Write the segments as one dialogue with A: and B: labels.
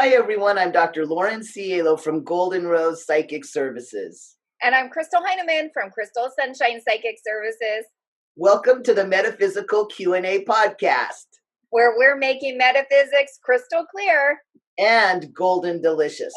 A: Hi, everyone. I'm Dr. Lauren Cielo from Golden Rose Psychic Services.
B: And I'm Crystal Heinemann from Crystal Sunshine Psychic Services.
A: Welcome to the Metaphysical Q A Podcast,
B: where we're making metaphysics crystal clear
A: and golden delicious.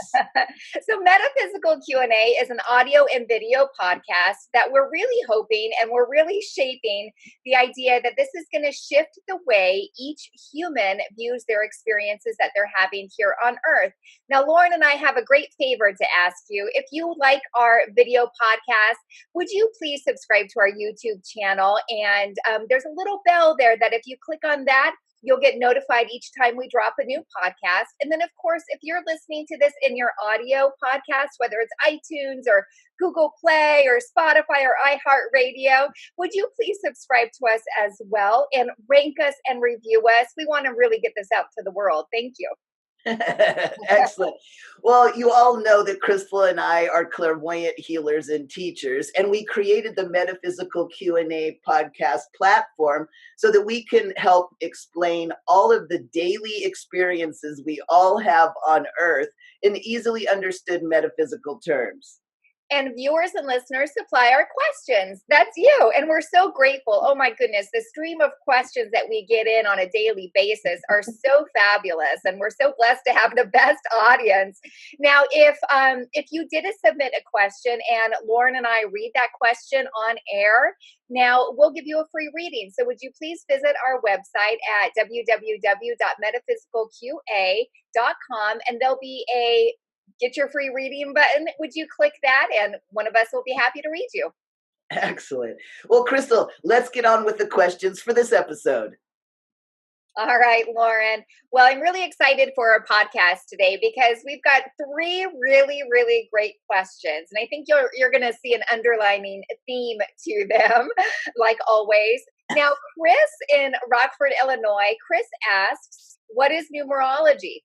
B: So Metaphysical Q&A is an audio and video podcast that we're really hoping and we're really shaping the idea that this is going to shift the way each human views their experiences that they're having here on Earth. Now, Lauren and I have a great favor to ask you. If you like our video podcast, would you please subscribe to our YouTube channel? And there's a little bell there that if you click on that, you'll get notified each time we drop a new podcast. And then, of course, if you're listening to this in your audio podcast, whether it's iTunes or Google Play or Spotify or iHeartRadio, would you please subscribe to us as well and rank us and review us? We want to really get this out to the world. Thank you.
A: Excellent. Well, you all know that Crystal and I are clairvoyant healers and teachers, and we created the Metaphysical Q&A podcast platform so that we can help explain all of the daily experiences we all have on Earth in easily understood metaphysical terms.
B: And viewers and listeners supply our questions. That's you. And we're so grateful. Oh my goodness, the stream of questions that we get in on a daily basis are so fabulous. And we're so blessed to have the best audience. Now, if you did submit a question and Lauren and I read that question on air, now we'll give you a free reading. So would you please visit our website at www.metaphysicalqa.com, and there'll be a get your free reading button. Would you click that? And one of us will be happy to read you.
A: Excellent. Well, Crystal, let's get on with the questions for this episode.
B: All right, Lauren. Well, I'm really excited for our podcast today because we've got three really, really great questions. And I think you're going to see an underlining theme to them, like always. Now, Chris in Rockford, Illinois, Chris asks, what is numerology?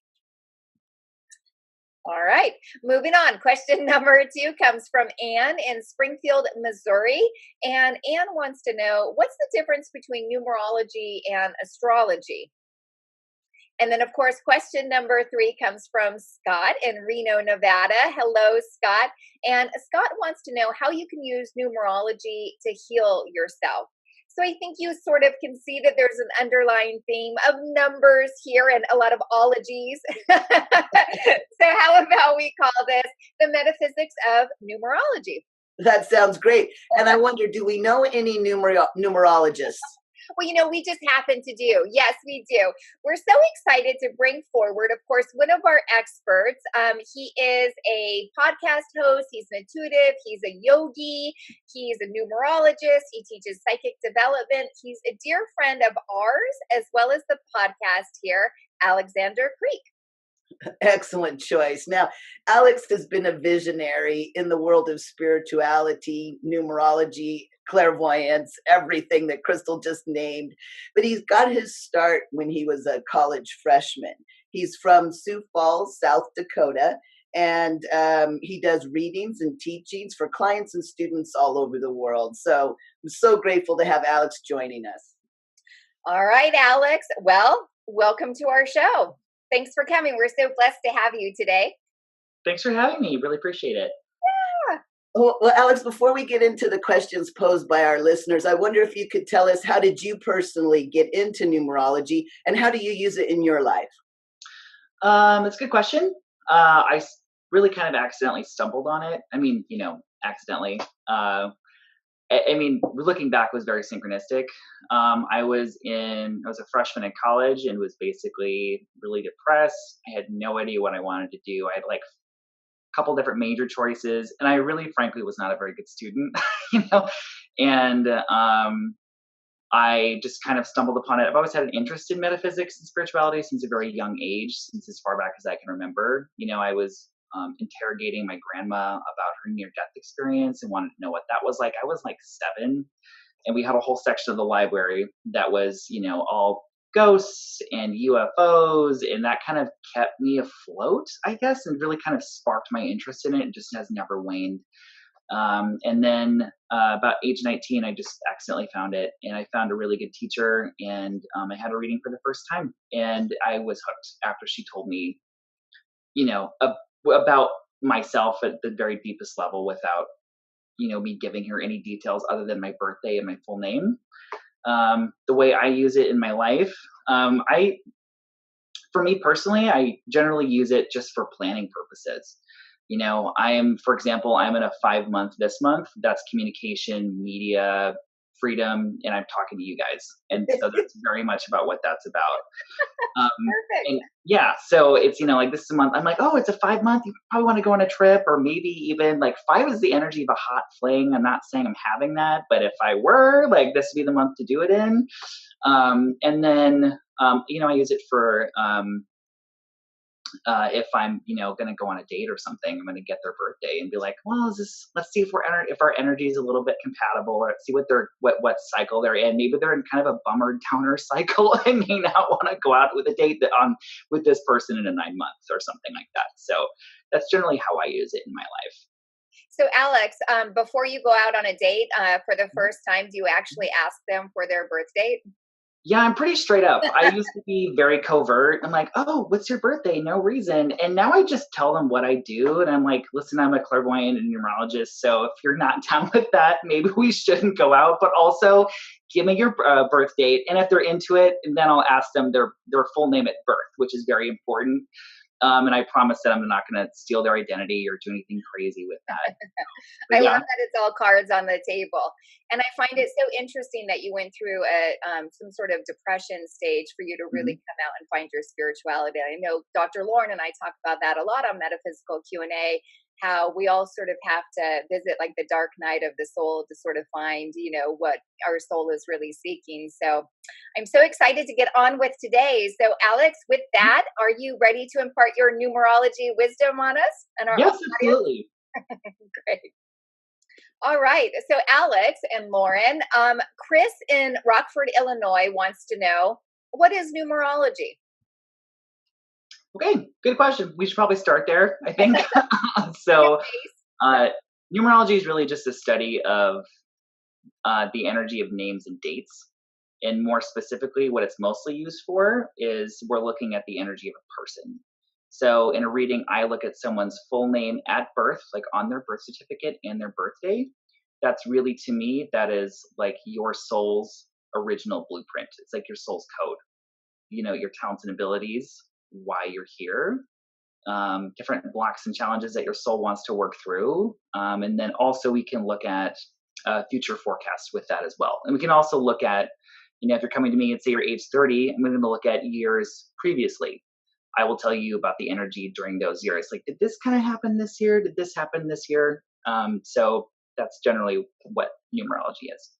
B: All right, moving on. Question number 2 comes from Anne in Springfield, Missouri. And Anne wants to know, what's the difference between numerology and astrology? And then, of course, question number 3 comes from Scott in Reno, Nevada. Hello, Scott. And Scott wants to know how you can use numerology to heal yourself. So I think you sort of can see that there's an underlying theme of numbers here and a lot of ologies. So how about we call this the metaphysics of numerology?
A: That sounds great. And I wonder, do we know any numerologists?
B: Well, we just happen to do. Yes, we do. We're so excited to bring forward, of course, one of our experts. He is a podcast host. He's an intuitive. He's a yogi. He's a numerologist. He teaches psychic development. He's a dear friend of ours, as well as the podcast here, Alexander Kriech.
A: Excellent choice. Now, Alex has been a visionary in the world of spirituality, numerology, clairvoyance, everything that Crystal just named. But he's got his start when he was a college freshman. He's from Sioux Falls, South Dakota, and he does readings and teachings for clients and students all over the world. So I'm so grateful to have Alex joining us.
B: All right, Alex. Well, welcome to our show. Thanks for coming. We're so blessed to have you today.
C: Thanks for having me. Really appreciate it.
B: Yeah.
A: Well, Alex, before we get into the questions posed by our listeners, I wonder if you could tell us, how did you personally get into numerology and how do you use it in your life?
C: That's a good question. I really kind of accidentally stumbled on it. Accidentally. Looking back was very synchronistic. I was a freshman in college and was basically really depressed. I had no idea what I wanted to do. I had like a couple different major choices, and I really, frankly, was not a very good student, and I just kind of stumbled upon it. I've always had an interest in metaphysics and spirituality since a very young age, since as far back as I can remember. I was interrogating my grandma about her near-death experience and wanted to know what that was like. I was like 7, and we had a whole section of the library that was, all ghosts and UFOs, and that kind of kept me afloat, I guess, and really kind of sparked my interest in it. It just has never waned. And then about age 19, I just accidentally found it, and I found a really good teacher, and I had a reading for the first time, and I was hooked after she told me about myself at the very deepest level without, me giving her any details other than my birthday and my full name. The way I use it in my life, for me personally, I generally use it just for planning purposes. For example, I'm in a 5-month this month. That's communication, media, freedom, and I'm talking to you guys. And so that's very much about what that's about.
B: Perfect.
C: And yeah, so it's, like this is a month. I'm like, oh, it's a 5-month. You probably want to go on a trip, or maybe even like 5 is the energy of a hot fling. I'm not saying I'm having that, but if I were, like, this would be the month to do it in. And then, I use it for, if I'm, going to go on a date or something, I'm going to get their birthday and be like, well, let's see if our energy is a little bit compatible, or let's see what cycle they're in. Maybe they're in kind of a bummer downer cycle and may not want to go out with a date with this person in a 9 months or something like that. So that's generally how I use it in my life.
B: So Alex, before you go out on a date for the first time, do you actually ask them for their birth date?
C: Yeah, I'm pretty straight up. I used to be very covert. I'm like, oh, what's your birthday? No reason. And now I just tell them what I do. And I'm like, listen, I'm a clairvoyant and numerologist. So if you're not down with that, maybe we shouldn't go out. But also give me your birth date. And if they're into it, and then I'll ask them their full name at birth, which is very important. And I promise that I'm not going to steal their identity or do anything crazy with that.
B: I love that it's all cards on the table. And I find it so interesting that you went through some sort of depression stage for you to really come out and find your spirituality. I know Dr. Lauren and I talk about that a lot on Metaphysical Q&A, how we all sort of have to visit like the dark night of the soul to sort of find, what our soul is really seeking. So I'm so excited to get on with today. So Alex, with that, are you ready to impart your numerology wisdom on us? And our
C: yes, absolutely.
B: Great. All right. So Alex and Lauren, Chris in Rockford, Illinois wants to know, what is numerology?
C: Okay, good question. We should probably start there, I think. So numerology is really just a study of the energy of names and dates. And more specifically, what it's mostly used for is we're looking at the energy of a person. So in a reading, I look at someone's full name at birth, like on their birth certificate and their birthday. That's really, to me, that is like your soul's original blueprint. It's like your soul's code, your talents and abilities, why you're here, different blocks and challenges that your soul wants to work through. And then also we can look at future forecasts with that as well. And we can also look at, if you're coming to me and say you're age 30, I'm going to look at years previously. I will tell you about the energy during those years. Like, did this kind of happen this year? Did this happen this year? So that's generally what numerology is.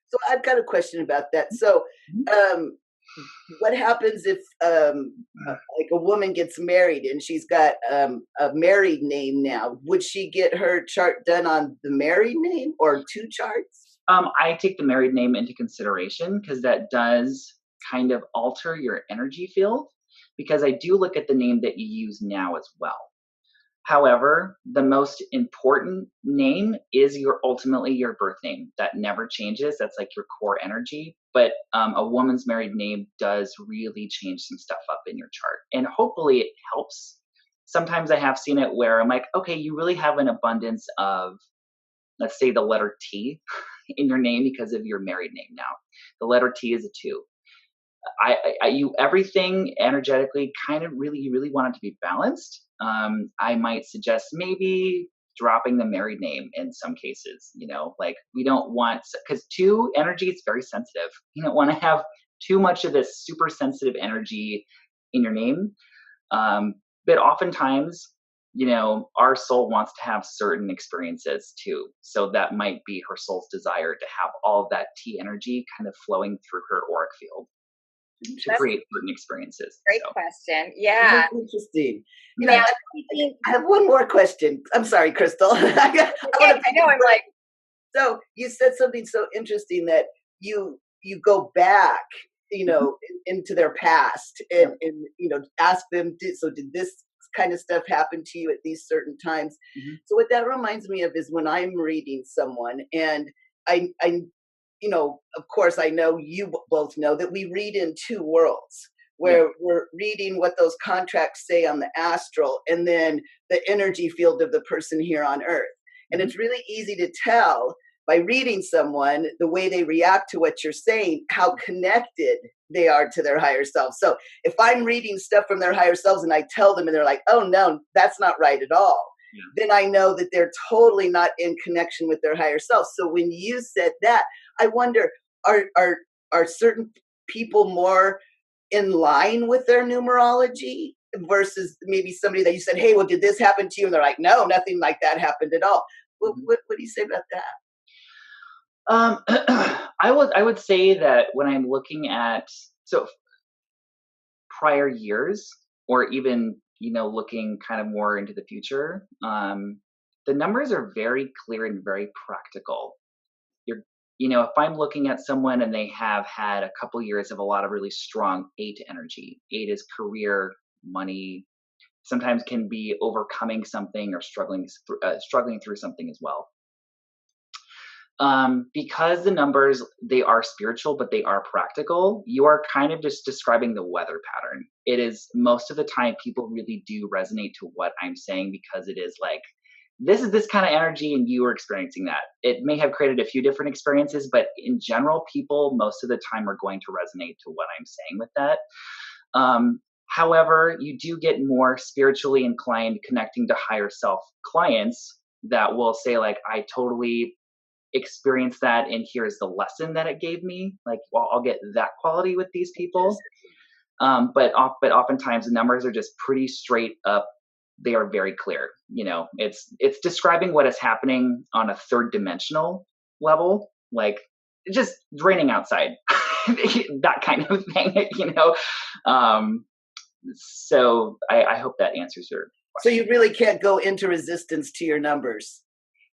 A: So I've got a question about that. So what happens if like a woman gets married and she's got a married name now? Would she get her chart done on the married name or 2 charts?
C: I take the married name into consideration because that does kind of alter your energy field, because I do look at the name that you use now as well. However, the most important name is ultimately your birth name. That never changes. That's like your core energy. But a woman's married name does really change some stuff up in your chart. And hopefully it helps. Sometimes I have seen it where I'm like, okay, you really have an abundance of, let's say, the letter T in your name because of your married name now. The letter T is a 2. You everything energetically kind of really, you really want it to be balanced. I might suggest maybe dropping the married name in some cases, like we don't want, because 2 energy is very sensitive. You don't want to have too much of this super sensitive energy in your name. But oftentimes, our soul wants to have certain experiences too. So that might be her soul's desire to have all of that T energy kind of flowing through her auric field to create certain experiences.
B: Great question. Yeah.
A: That's interesting. I have one more question. I'm sorry, Crystal. I
B: know. I'm like.
A: So you said something so interesting that you go back, into their past and ask them, did this kind of stuff happen to you at these certain times? So what that reminds me of is when I'm reading someone, and I of course, I know you both know that we read in 2 worlds. where we're reading what those contracts say on the astral and then the energy field of the person here on earth. And it's really easy to tell by reading someone, the way they react to what you're saying, how connected they are to their higher self. So if I'm reading stuff from their higher selves and I tell them and they're like, oh no, that's not right at all, then I know that they're totally not in connection with their higher self. So when you said that, I wonder, are certain people more in line with their numerology versus maybe somebody that you said, hey, well, did this happen to you? And they're like, no, nothing like that happened at all. What do you say about that?
C: I would say that when I'm looking at prior years, or even looking kind of more into the future, the numbers are very clear and very practical. If I'm looking at someone and they have had a couple years of a lot of really strong 8 energy. 8 is career, money. Sometimes can be overcoming something or struggling through something as well. Because the numbers, they are spiritual, but they are practical, you are kind of just describing the weather pattern. It is, most of the time, people really do resonate to what I'm saying, because it is like, this is this kind of energy and you are experiencing that. It may have created a few different experiences, but in general, people most of the time are going to resonate to what I'm saying with that. However, you do get more spiritually inclined connecting to higher self clients that will say like, I totally experienced that and here's the lesson that it gave me. Like, well, I'll get that quality with these people. But oftentimes the numbers are just pretty straight up. They are very clear. It's describing what is happening on a third dimensional level, like just raining outside, that kind of thing, So I hope that answers your question.
A: So you really can't go into resistance to your numbers?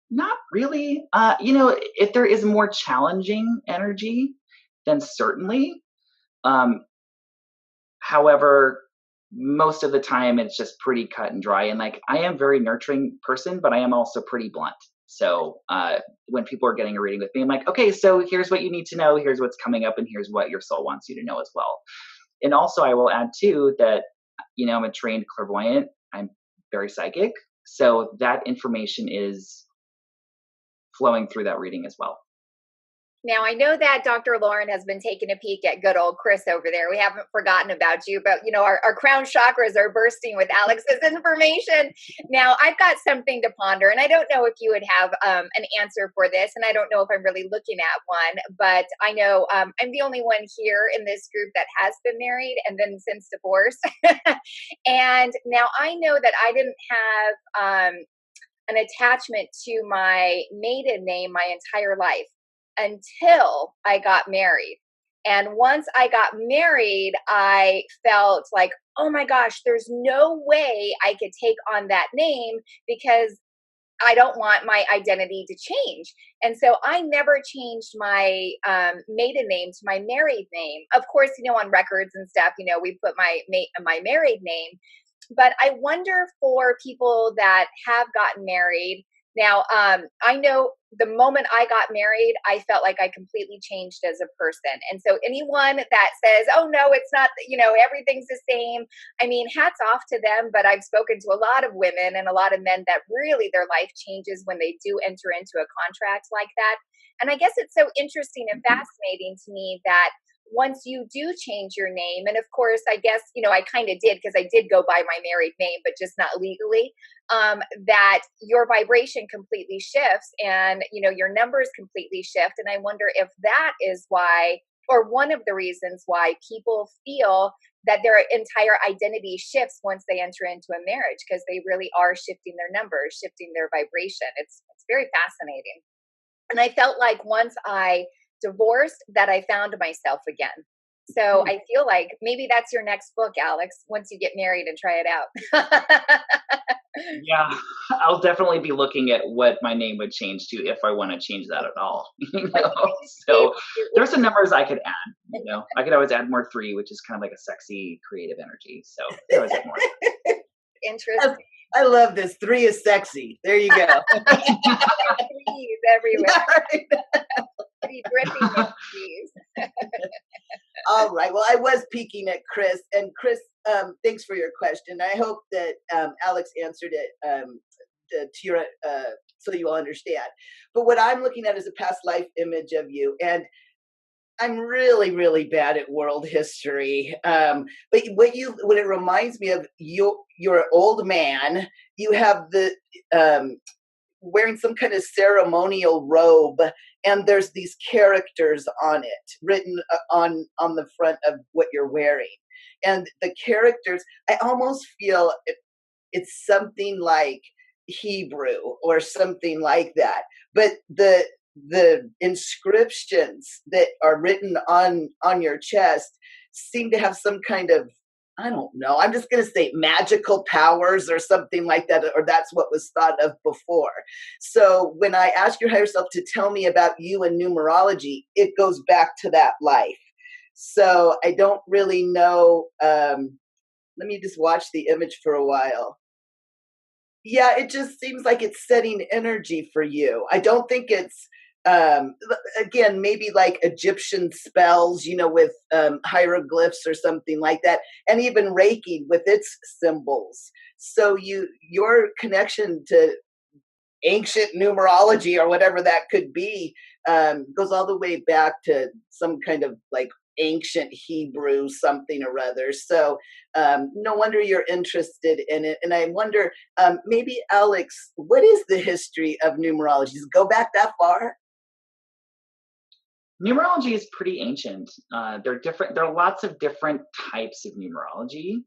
C: Not really. If there is more challenging energy, then certainly. However, most of the time it's just pretty cut and dry. And like, I am a very nurturing person, but I am also pretty blunt. So when people are getting a reading with me, I'm like, okay, so here's what you need to know. Here's what's coming up, and here's what your soul wants you to know as well. And also I will add too that, I'm a trained clairvoyant. I'm very psychic. So that information is flowing through that reading as well.
B: Now, I know that Dr. Lauren has been taking a peek at good old Chris over there. We haven't forgotten about you, but our crown chakras are bursting with Alex's information. Now, I've got something to ponder, and I don't know if you would have an answer for this, and I don't know if I'm really looking at one, but I know I'm the only one here in this group that has been married and then since divorced. And now I know that I didn't have an attachment to my maiden name my entire life until I got married. And once I got married, I felt like, oh my gosh, there's no way I could take on that name because I don't want my identity to change. And so I never changed my maiden name to my married name. Of course, on records and stuff, we put my married name. But I wonder for people that have gotten married. Now, I know the moment I got married, I felt like I completely changed as a person. And so anyone that says, oh, no, it's not, everything's the same. I mean, hats off to them. But I've spoken to a lot of women and a lot of men that really their life changes when they do enter into a contract like that. And I guess it's so interesting and fascinating to me that once you do change your name, and of course, I guess, I kind of did because I did go by my married name, but just not legally, that your vibration completely shifts and, your numbers completely shift. And I wonder if that is why, or one of the reasons why people feel that their entire identity shifts once they enter into a marriage, because they really are shifting their numbers, shifting their vibration. It's very fascinating. And I felt like once I divorced that I found myself again. So I feel like maybe that's your next book, Alex, once you get married and try it out.
C: Yeah, I'll definitely be looking at what my name would change to if I want to change that at all. So there's some numbers I could add. I could always add more 3, which is kind of like a sexy creative energy. So I always add more.
B: Interesting.
A: I love this. 3 is sexy. There you go.
B: 3s everywhere. Pretty dripping with these.
A: All right. Well, I was peeking at Chris, and Chris, thanks for your question. I hope that Alex answered it to your so you will understand. But what I'm looking at is a past life image of you, and I'm really, really bad at world history. But what it reminds me of, you're an old man. You have the wearing some kind of ceremonial robe, and there's these characters on it written on the front of what you're wearing. And the characters, I almost feel it's something like Hebrew or something like that. But the inscriptions that are written on your chest seem to have some kind of, I don't know, I'm just going to say magical powers or something like that, or that's what was thought of before. So when I ask your higher self to tell me about you and numerology, it goes back to that life. So I don't really know. Let me just watch the image for a while. Yeah, it just seems like it's setting energy for you. I don't think it's, again, maybe like Egyptian spells, with hieroglyphs or something like that, and even Reiki with its symbols. So your connection to ancient numerology or whatever that could be goes all the way back to some kind of like ancient Hebrew something or other. So no wonder you're interested in it. And I wonder, maybe Alex, what is the history of numerology? Does it go back that far?
C: Numerology is pretty ancient. There are lots of different types of numerology.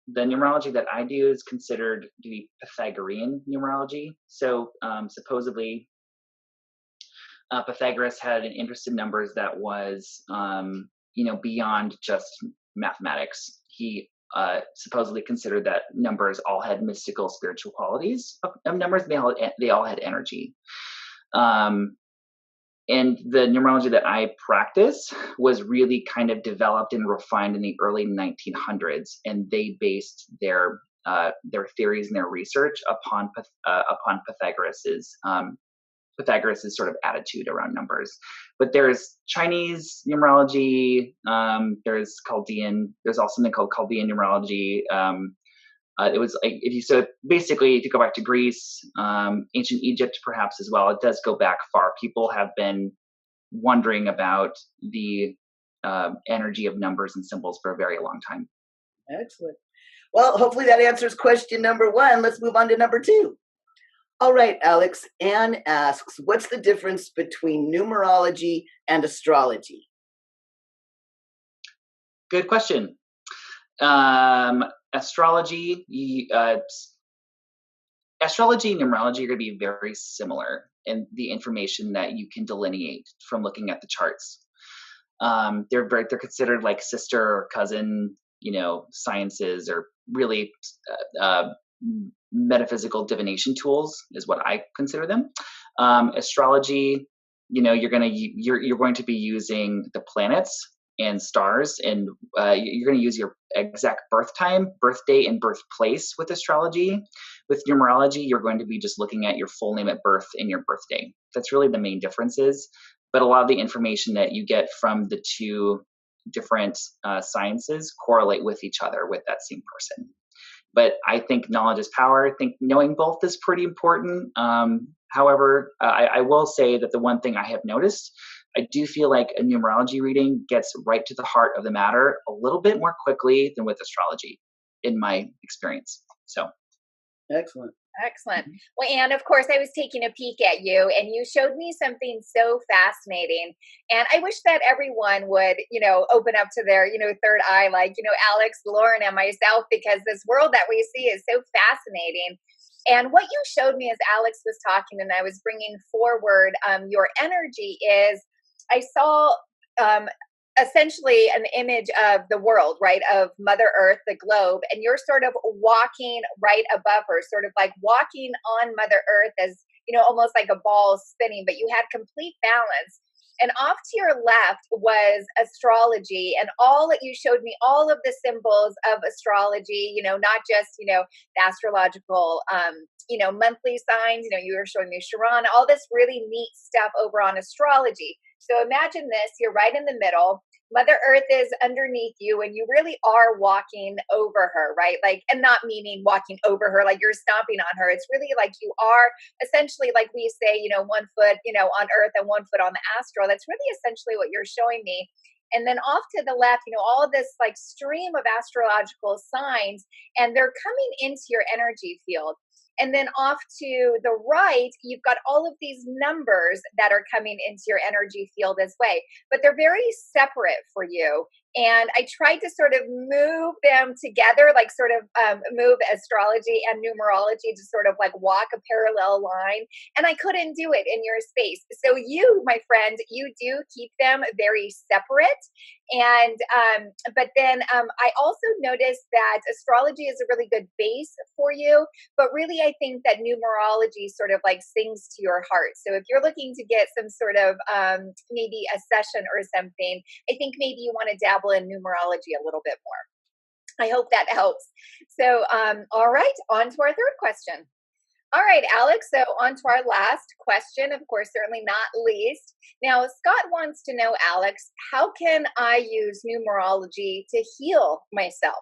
C: The numerology that I do is considered to be Pythagorean numerology. So supposedly Pythagoras had an interest in numbers that was, beyond just mathematics. He supposedly considered that numbers all had mystical, spiritual qualities of numbers. They all had energy. And the numerology that I practice was really kind of developed and refined in the early 1900s, and they based their theories and their research upon Pythagoras's sort of attitude around numbers. But there's Chinese numerology. There's Chaldean. There's also something called Chaldean numerology. It was like basically if you go back to Greece, ancient Egypt perhaps as well, it does go back far. People have been wondering about the energy of numbers and symbols for a very long time.
A: Excellent. Well, hopefully that answers question number 1. Let's move on to number 2. All right, Alex. Anne asks, what's the difference between numerology and astrology?
C: Good question. Astrology and numerology are going to be very similar in the information that you can delineate from looking at the charts. They're considered like sister or cousin, sciences, or really metaphysical divination tools is what I consider them. Astrology, you're going to be using the planets and stars, and you're going to use your exact birth time, birth date, and birthplace with astrology. With numerology, you're going to be just looking at your full name at birth and your birthday. That's really the main differences. But a lot of the information that you get from the two different sciences correlate with each other with that same person. But I think knowledge is power. I think knowing both is pretty important. However, I will say that the one thing I have noticed, I do feel like a numerology reading gets right to the heart of the matter a little bit more quickly than with astrology, in my experience. So,
A: excellent.
B: Excellent. Well, Anne, of course, I was taking a peek at you, and you showed me something so fascinating. And I wish that everyone would, open up to their, third eye, like, Alex, Lauren, and myself, because this world that we see is so fascinating. And what you showed me as Alex was talking, and I was bringing forward your energy, is I saw essentially an image of the world, right, of Mother Earth, the globe, and you're sort of walking right above her, sort of like walking on Mother Earth as, almost like a ball spinning, but you had complete balance. And off to your left was astrology, and all that you showed me, all of the symbols of astrology, not just, the astrological, monthly signs, you were showing me Chiron, all this really neat stuff over on astrology. So imagine this, you're right in the middle. Mother Earth is underneath you and you really are walking over her, right? Like, and not meaning walking over her like you're stomping on her. It's really like you are essentially, like we say, one foot, on Earth and 1 foot on the astral. That's really essentially what you're showing me. And then off to the left, all of this like stream of astrological signs, and they're coming into your energy field. And then off to the right, you've got all of these numbers that are coming into your energy field as well. But they're very separate for you. And I tried to sort of move them together, like sort of move astrology and numerology to sort of like walk a parallel line. And I couldn't do it in your space. So you, my friend, you do keep them very separate. And but then I also noticed that astrology is a really good base for you, but really I think that numerology sort of like sings to your heart. So if you're looking to get some sort of maybe a session or something, I think maybe you want to dabble in numerology a little bit more. I hope that helps. So all right, on to our third question. All right, Alex, so on to our last question, of course, certainly not least. Now, Scott wants to know, Alex, how can I use numerology to heal myself?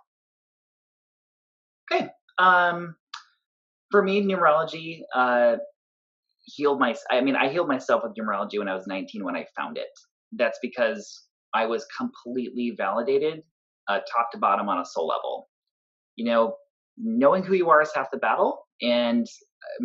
C: Okay. For me, numerology I healed myself with numerology when I was 19 when I found it. That's because I was completely validated top to bottom on a soul level. Knowing who you are is half the battle. And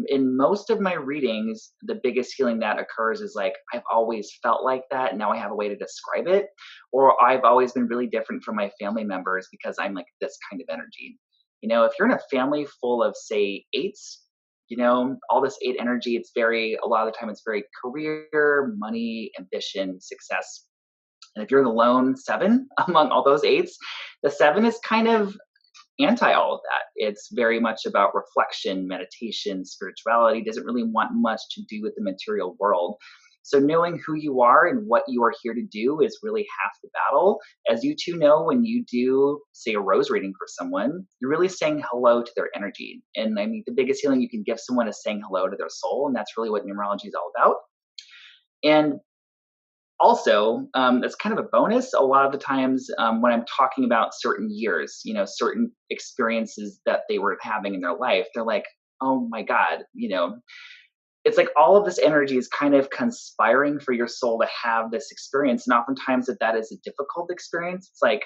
C: in most of my readings, the biggest healing that occurs is like, I've always felt like that. And now I have a way to describe it. Or I've always been really different from my family members because I'm like this kind of energy. If you're in a family full of, say, 8s, all this 8 energy, a lot of the time it's very career, money, ambition, success. And if you're the lone 7 among all those 8s, the 7 is kind of anti all of that. It's very much about reflection, meditation, spirituality, doesn't really want much to do with the material world. So knowing who you are and what you are here to do is really half the battle. As you two know, when you do, say, a rose reading for someone, you're really saying hello to their energy. And I mean, the biggest healing you can give someone is saying hello to their soul. And that's really what numerology is all about. And also, that's kind of a bonus. A lot of the times when I'm talking about certain years, certain experiences that they were having in their life, they're like, oh my God, it's like all of this energy is kind of conspiring for your soul to have this experience. And oftentimes that is a difficult experience. It's like,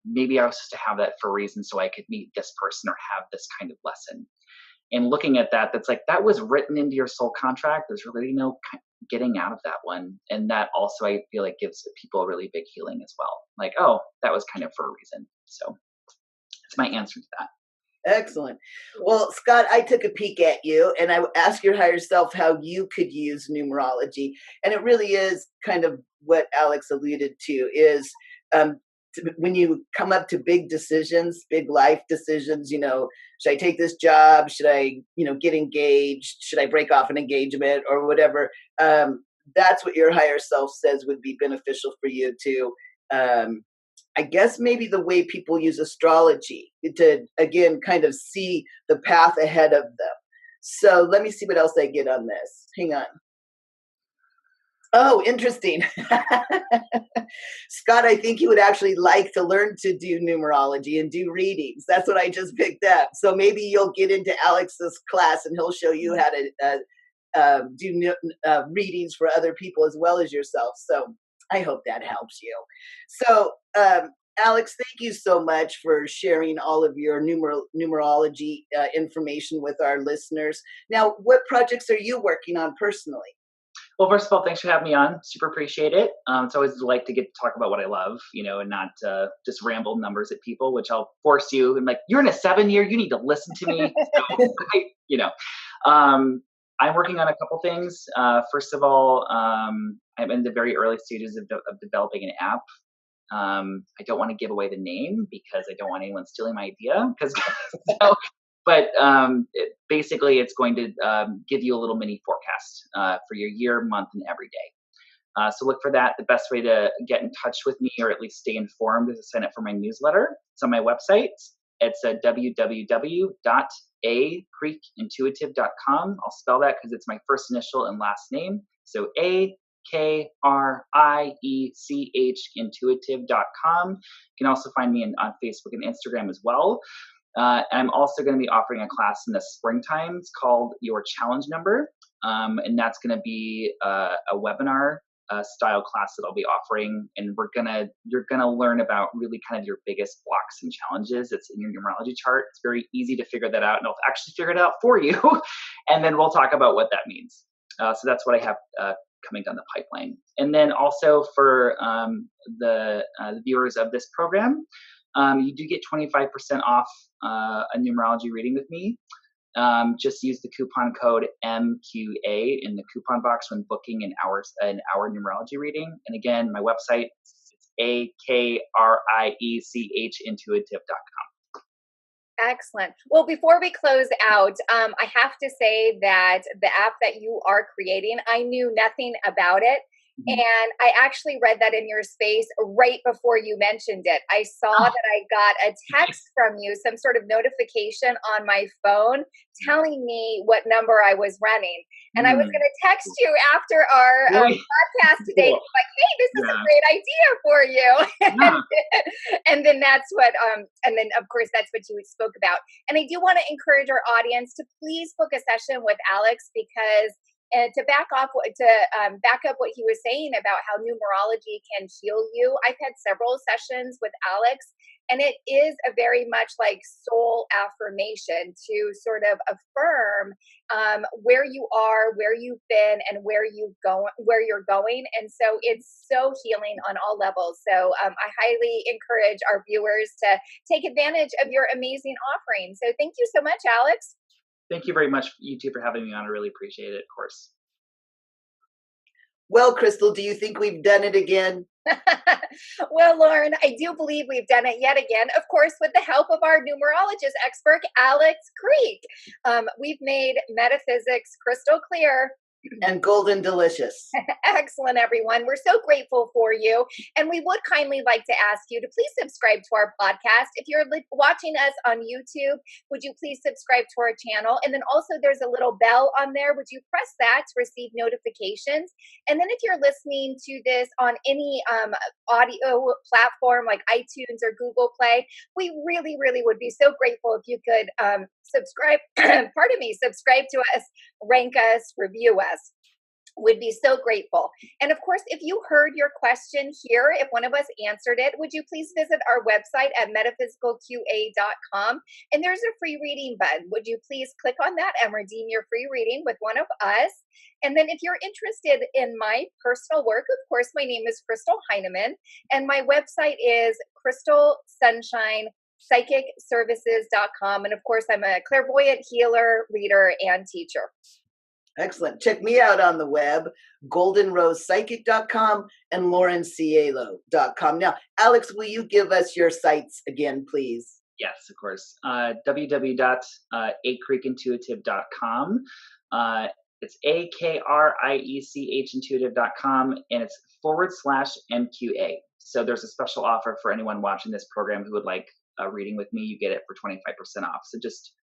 C: maybe I was supposed to have that for a reason so I could meet this person or have this kind of lesson. And looking at that, that's like, that was written into your soul contract. There's really no getting out of that one. And that also, I feel like, gives people a really big healing as well. Like, oh, that was kind of for a reason. So that's my answer to that.
A: Excellent. Well, Scott, I took a peek at you and I asked your higher self how you could use numerology. And it really is kind of what Alex alluded to is when you come up to big decisions, big life decisions, should I take this job? Should I, get engaged? Should I break off an engagement or whatever? That's what your higher self says would be beneficial for you to, I guess maybe the way people use astrology to, again, kind of see the path ahead of them. So let me see what else I get on this. Hang on. Oh, interesting. Scott, I think you would actually like to learn to do numerology and do readings. That's what I just picked up. So maybe you'll get into Alex's class and he'll show you how to do readings for other people as well as yourself. So I hope that helps you. So, Alex, thank you so much for sharing all of your numerology information with our listeners. Now, what projects are you working on personally?
C: Well, first of all, thanks for having me on. Super appreciate it. It's always a delight to get to talk about what I love, and not just ramble numbers at people, which I'll force you. And like, you're in a 7-year, you need to listen to me. So, I'm working on a couple things. First of all, I'm in the very early stages of developing an app. I don't want to give away the name because I don't want anyone stealing my idea. But basically, it's going to give you a little mini forecast for your year, month, and every day. So look for that. The best way to get in touch with me, or at least stay informed, is to sign up for my newsletter. It's on my website. It's www.akriechintuitive.com. I'll spell that because it's my first initial and last name. So KRIECH intuitive.com. You can also find me on Facebook and Instagram as well. I'm also going to be offering a class in the springtime. It's called Your Challenge Number. And that's going to be a webinar style class that I'll be offering. And you're going to learn about really kind of your biggest blocks and challenges that's in your numerology chart. It's very easy to figure that out, and I'll actually figure it out for you. And then we'll talk about what that means. So that's what I have coming down the pipeline. And then also for the viewers of this program, you do get 25% off a numerology reading with me. Just use the coupon code MQA in the coupon box when booking an hour numerology reading. And again, my website is AKRIECH intuitive.com.
B: Excellent. Well, before we close out, I have to say that the app that you are creating, I knew nothing about it. And I actually read that in your space right before you mentioned it. I saw that I got a text from you, some sort of notification on my phone telling me what number I was running. And I was going to text you after our podcast today, like, hey, this is a great idea for you. And then that's what, and then of course, that's what you spoke about. And I do want to encourage our audience to please book a session with Alex, because and to back up what he was saying about how numerology can heal you. I've had several sessions with Alex, and it is a very much like soul affirmation to sort of affirm where you are, where you've been, and where you're going. And so it's so healing on all levels. So I highly encourage our viewers to take advantage of your amazing offering. So thank you so much, Alex.
C: Thank you very much, you two, for having me on. I really appreciate it, of course.
A: Well, Crystal, do you think we've done it again?
B: Well, Lauren, I do believe we've done it yet again, of course, with the help of our numerologist expert, Alex Kriech. We've made metaphysics crystal clear.
A: And golden delicious.
B: Excellent, everyone. We're so grateful for you. And we would kindly like to ask you to please subscribe to our podcast. If you're watching us on YouTube, would you please subscribe to our channel? And then also there's a little bell on there. Would you press that to receive notifications? And then if you're listening to this on any audio platform like iTunes or Google Play, we really, really would be so grateful if you could subscribe, subscribe to us, rank us, review us. Would be so grateful. And of course, if you heard your question here, if one of us answered it, would you please visit our website at metaphysicalqa.com? And there's a free reading button. Would you please click on that and redeem your free reading with one of us? And then if you're interested in my personal work, of course, my name is Crystal Heinemann, and my website is crystalsunshinepsychicservices.com. And of course, I'm a clairvoyant healer, reader, and teacher.
A: Excellent. Check me out on the web, goldenrosepsychic.com and laurencielo.com. Now, Alex, will you give us your sites again, please?
C: Yes, of course. www.akriechintuitive.com. It's AKRIECH intuitive.com, and it's /MQA. So there's a special offer for anyone watching this program who would like a reading with me. You get it for 25% off. So just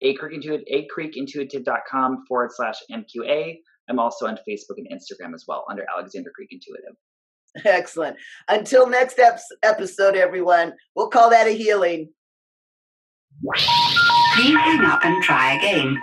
C: akriechintuitive.com /MQA. I'm also on Facebook and Instagram as well under Alexander Kriech Intuitive.
A: Excellent. Until next episode, everyone, we'll call that a healing.
D: Please hang up and try again.